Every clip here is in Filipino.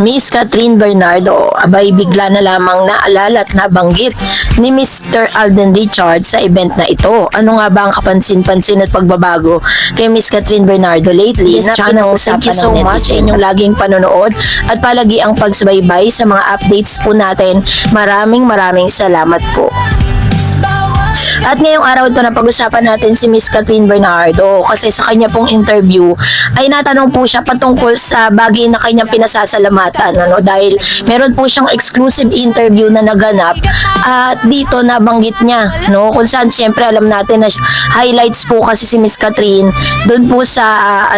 Miss Catherine Bernardo, abay bigla na lamang naalala at nabanggit ni Mr. Alden Richards sa event na ito. Ano nga ba ang kapansin-pansin at pagbabago kay Miss Catherine Bernardo lately? Yes, channel, thank you so much sa inyong laging panonood at palagi ang pagsubaybay sa mga updates po natin. Maraming salamat po. At ngayong araw ito na pag-usapan natin si Miss Catherine Bernardo kasi sa kanya pong interview ay natanong po siya patungkol sa bagay na kanyang pinasasalamatan, dahil meron po siyang exclusive interview na naganap at dito nabanggit niya, kung saan siyempre alam natin na highlights po kasi si Miss Catherine doon po sa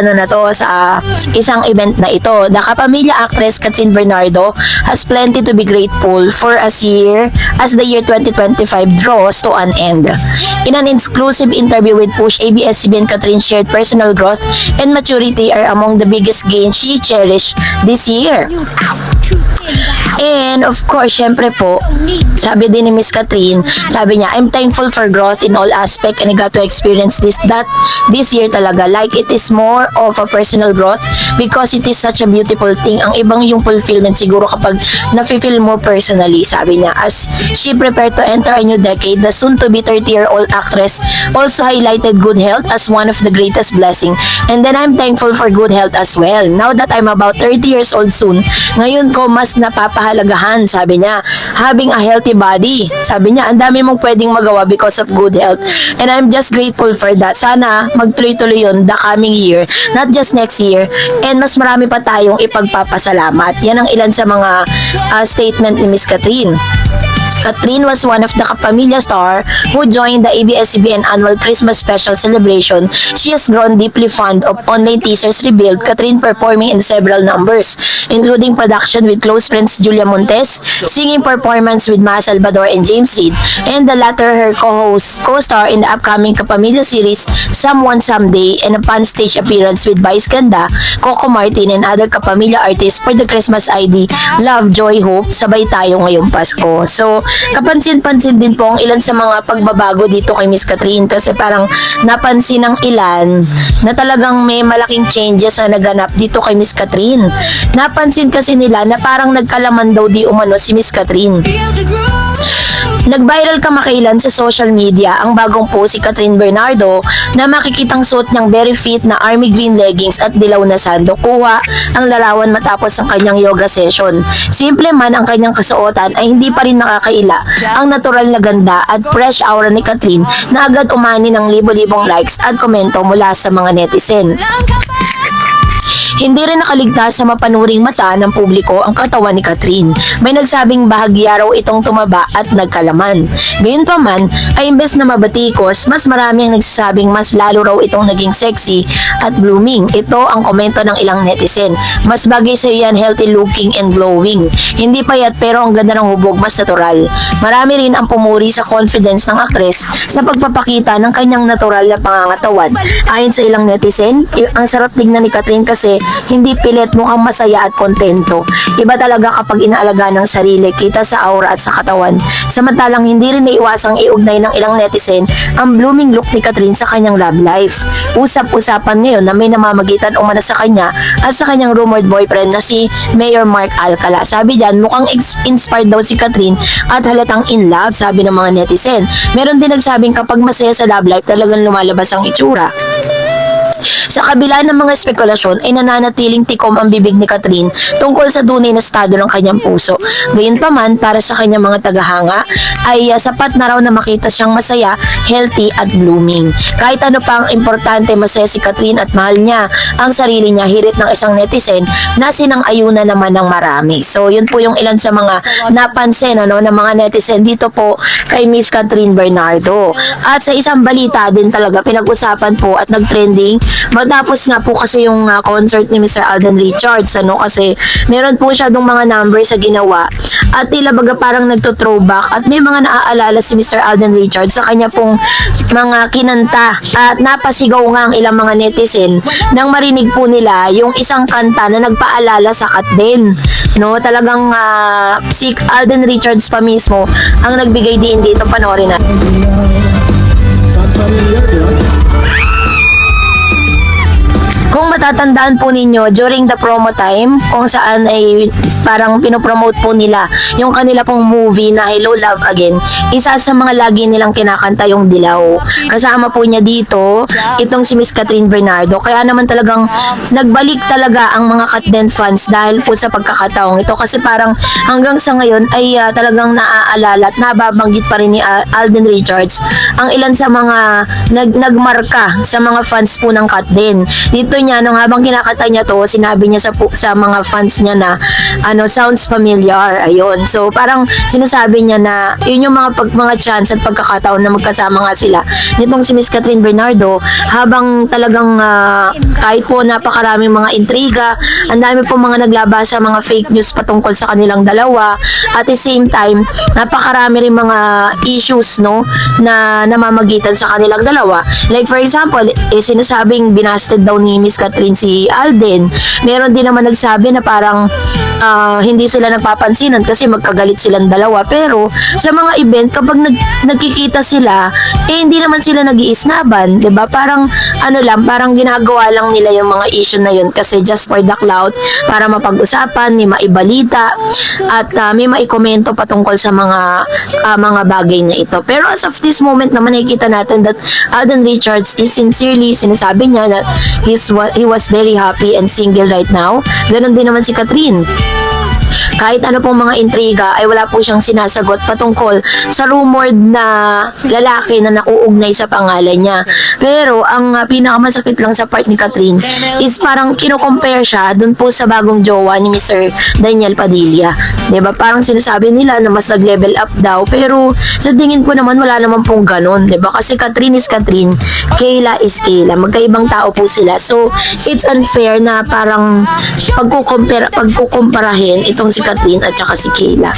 sa isang event na ito. The kapamilya actress Catherine Bernardo has plenty to be grateful for as the year 2025 draws to an end. In an exclusive interview with Push, ABS-CBN Catherine shared personal growth and maturity are among the biggest gains she cherished this year. And of course, syempre po, sabi din ni Miss Catherine, sabi niya, I'm thankful for growth in all aspect and I got to experience this year talaga. Like it is more of a personal growth because it is such a beautiful thing. Ang ibang yung fulfillment siguro kapag na-feel mo personally, sabi niya. As she prepared to enter a new decade, the soon-to-be 30-year-old actress also highlighted good health as one of the greatest blessing. And then I'm thankful for good health as well. Now that I'm about 30 years old soon, ngayon ko mas napapahalagahan, sabi niya, having a healthy body. Sabi niya, ang dami mong pwedeng magawa because of good health. And I'm just grateful for that. Sana magtuloy-tuloy yun the coming year, not just next year. And mas marami pa tayong ipagpapasalamat. Yan ang ilan sa mga statement ni Miss Catherine. Catherine was one of the Kapamilya star who joined the ABS-CBN annual Christmas special celebration. She has grown deeply fond of online teasers revealed, Catherine performing in several numbers, including production with close friends Julia Montes, singing performance with Ma Salvador and James Reid, and the latter her co-star in the upcoming Kapamilya series Someone Someday, and a fun stage appearance with Vice Ganda, Coco Martin, and other Kapamilya artists for the Christmas ID Love, Joy, Hope, Sabay Tayo Ngayong Pasko. So, kapansin-pansin din po ang ilan sa mga pagbabago dito kay Miss Catherine kasi parang napansin ng ilan na talagang may malaking changes na naganap dito kay Miss Catherine. Napansin kasi nila na parang nagkalaman daw di umano si Miss Catherine. Nag-viral kamakailan sa social media ang bagong post si Catherine Bernardo na makikitang suot niyang very fit na army green leggings at dilaw na sandok. Kuha ang larawan matapos ang kanyang yoga session. Simple man ang kanyang kasuotan ay hindi pa rin nakakaila ang natural na ganda at fresh aura ni Catherine na agad umani ng libo-libong likes at komento mula sa mga netizen. Hindi rin nakaligtas sa mapanuring mata ng publiko ang katawan ni Catherine. May nagsabing bahagya raw itong tumaba at nagkalaman. Gayunpaman ay imbes na mabatikos, mas marami ang nagsasabing mas lalo raw itong naging sexy at blooming. Ito ang komento ng ilang netizen. Mas bagay sa iyan, healthy looking and glowing. Hindi payat pero ang ganda ng hubog, mas natural. Marami rin ang pumuri sa confidence ng aktres sa pagpapakita ng kanyang natural na pangangatawan. Ayon sa ilang netizen, ang sarap tignan ni Catherine kasi hindi pilit, mukhang masaya at kontento. Iba talaga kapag inaalaga ng sarili, kita sa aura at sa katawan. Samantalang hindi rin naiwasang iugnay ng ilang netizen ang blooming look ni Catherine sa kanyang love life. Usap-usapan ngayon na may namamagitan umano sa kanya at sa kanyang rumored boyfriend na si Mayor Mark Alcala. Sabi diyan, mukhang inspired daw si Catherine at halatang in love, sabi ng mga netizen. Meron din nagsabing kapag masaya sa love life, talagang lumalabas ang itsura. Sa kabila ng mga spekulasyon ay nananatiling tikom ang bibig ni Catherine tungkol sa tunay na estado ng kanyang puso. Gayunpaman, para sa kanyang mga tagahanga ay sapat na raw na makita siyang masaya, healthy at blooming. Kahit ano pa ang importante, masaya si Catherine at mahal niya ang sarili niya, hirit ng isang netizen na sinang-ayunan naman ng marami. So yun po yung ilan sa mga napansin ng mga netizen dito po kay Miss Catherine Bernardo. At sa isang balita din talaga pinag-usapan po at nag-trending matapos nga po kasi yung concert ni Mr. Alden Richards, kasi meron po siya dong mga numbers sa ginawa at tila baga parang nagto-throwback at may mga naaalala si Mr. Alden Richards sa kanya pong mga kinanta at napasigaw nga ang ilang mga netizen nang marinig po nila yung isang kanta na nagpaalala sa Kat din. Talagang si Alden Richards pa mismo ang nagbigay din dito, panoorin na. Kung matatandaan po ninyo during the promo time kung saan ay parang pinopromote po nila yung kanila pong movie na Hello Love Again, isa sa mga lagi nilang kinakanta yung Dilaw. Kasama po niya dito itong si Miss Catherine Bernardo. Kaya naman talagang nagbalik talaga ang mga Katden fans dahil po sa pagkakataong ito, kasi parang hanggang sa ngayon ay talagang naaalala at nababanggit pa rin ni Alden Richards ang ilan sa mga nagmarka sa mga fans po ng Katden. Dito niya, nung habang kinakanta niya to, sinabi niya sa mga fans niya na sounds familiar. Ayun. So parang sinasabi niya na yun yung mga chance at pagkakataon na magkasama nga sila nitong si Miss Catherine Bernardo, habang talagang kahit po napakaraming mga intriga, ang dami po mga naglabas sa mga fake news patungkol sa kanilang dalawa. At the same time, napakarami rin mga issues na namamagitan sa kanilang dalawa. Like for example, sinasabing binasted daw ni Miss Catherine si Alden. Meron din naman nagsabi na parang hindi sila nagpapansinan kasi magkagalit silang dalawa. Pero sa mga event, kapag nagkikita sila, hindi naman sila nag-iisnaban, 'di ba? Parang parang ginagawa lang nila yung mga issue na yun kasi just for the clout, para mapag-usapan, may maibalita at may maikomento patungkol sa mga bagay na ito. Pero as of this moment naman, nakikita natin that Alden Richards is sincerely, sinasabi niya that he was very happy and single right now. Ganon din naman si Catherine. Kahit ano pong mga intriga ay wala po siyang sinasagot patungkol sa rumored na lalaki na nauugnay sa pangalan niya. Pero ang pinakamasakit lang sa part ni Catherine is parang kino-compare siya dun po sa bagong jowa ni Mr. Daniel Padilla. Diba? Parang sinasabi nila na mas nag-level up daw, pero sa tingin ko naman wala naman pong ganun. Diba? Kasi Catherine is Catherine, Kayla is Kayla. Magkaibang tao po sila. So, it's unfair na parang pagkukumparahin itong si Catherine at saka si Kayla.